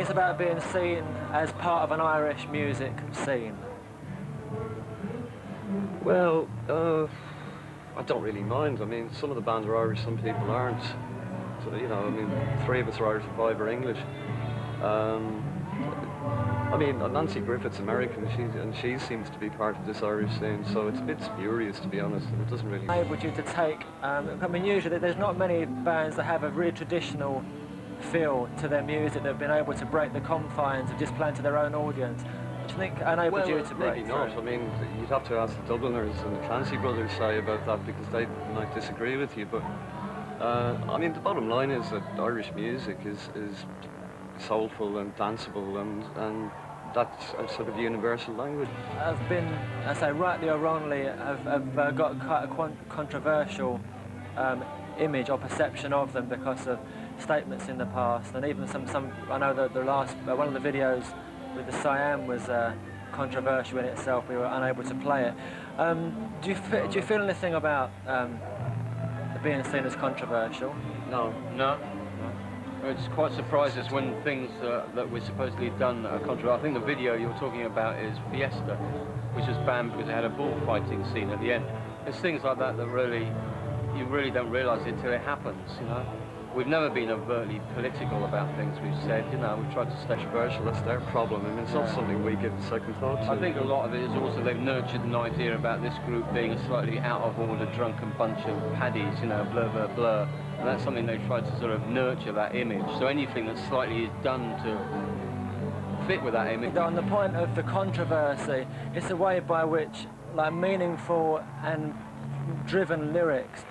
it's about being seen as part of an Irish music scene? Well, I don't really mind. I mean, some of the bands are Irish, some people aren't. So, you know, I mean, 3 of us are Irish, 5 are English. I mean, Nancy Griffith's American, and she seems to be part of this Irish scene, so it's a bit spurious, to be honest, and it doesn't really... Enabled you to take, I mean, usually there's not many bands that have a really traditional feel to their music that have been able to break the confines of just playing to their own audience. Which I think enabled you to break maybe not. I mean, you'd have to ask the Dubliners and the Clancy brothers say about that, because they might disagree with you, but I mean, the bottom line is that Irish music is soulful and danceable, and that's a sort of universal language. I've been, I say, rightly or wrongly, I've got quite a controversial image or perception of them because of statements in the past, and even some I know that the last one of the videos with the Siam was controversial in itself. We were unable to play it. Do you feel anything about being seen as controversial? No. It's quite surprised us when things that we're supposedly done are controversial. I think the video you're talking about is Fiesta, which was banned because it had a bullfighting scene at the end. There's things like that that you really don't realise it until it happens, you know. We've never been overtly political about things we've said, you know. We've tried to stay controversial. That's their problem. I mean, it's not something we give a second thought to. I think a lot of it is also they've nurtured an idea about this group being a slightly out of order, drunken bunch of paddies, you know, blur, blur, blur. And that's something they've tried to sort of nurture, that image. So anything that slightly is done to fit with that image. On the point of the controversy, it's a way by which, like, meaningful and driven lyrics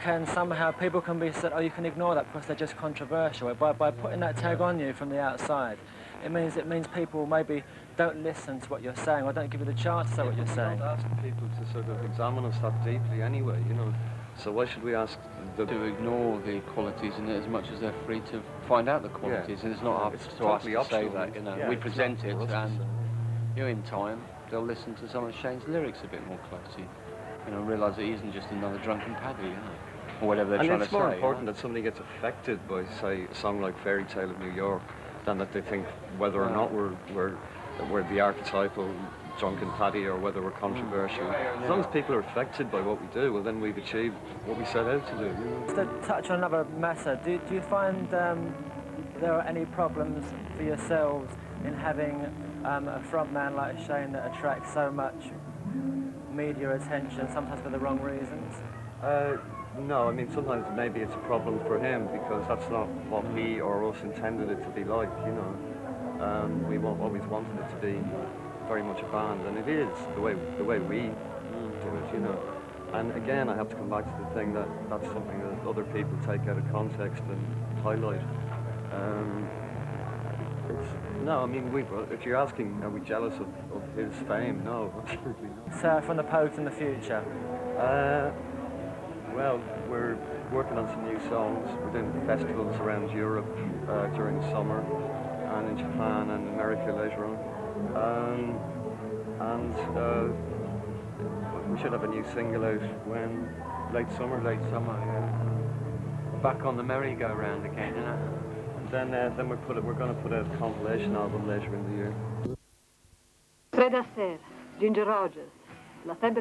can somehow, people can be said, oh, you can ignore that because they're just controversial. By putting that tag on you from the outside, it means people maybe don't listen to what you're saying or don't give you the chance to say what you're saying. We're not asking people to sort of examine us that deeply anyway, you know. So why should we ask them to ignore the qualities in it as much as they're free to find out the qualities? Yeah. And it's not up to us to say that, you know. Yeah, we present it, and you know, in time they'll listen to some of Shane's lyrics a bit more closely, you know, realise that he isn't just another drunken paddy, you know, or whatever they're trying to say. And it's more important that somebody gets affected by, say, a song like Fairy Tale of New York than that they think whether or not we're the archetypal drunken paddy or whether we're controversial. As long as people are affected by what we do, well, then we've achieved what we set out to do. You know? Just to touch on another matter, do you find there are any problems for yourselves in having a frontman like Shane that attracts so much media attention, sometimes for the wrong reasons? No, I mean, sometimes maybe it's a problem for him because that's not what he or us intended it to be like, you know. We always wanted it to be very much a band, and it is the way we do it, you know. And again, I have to come back to the thing that that's something that other people take out of context and highlight. No, I mean, if you're asking, are we jealous of his fame? No, absolutely not. So, from the Pogues in the future? Well, we're working on some new songs. We're doing festivals around Europe during the summer, and in Japan and America later on. We should have a new single out when? Late summer, yeah. Back on the merry-go-round again, you know. And then we're going to put out a compilation album later in the year. Fred Astaire, Ginger Rogers, La Febbre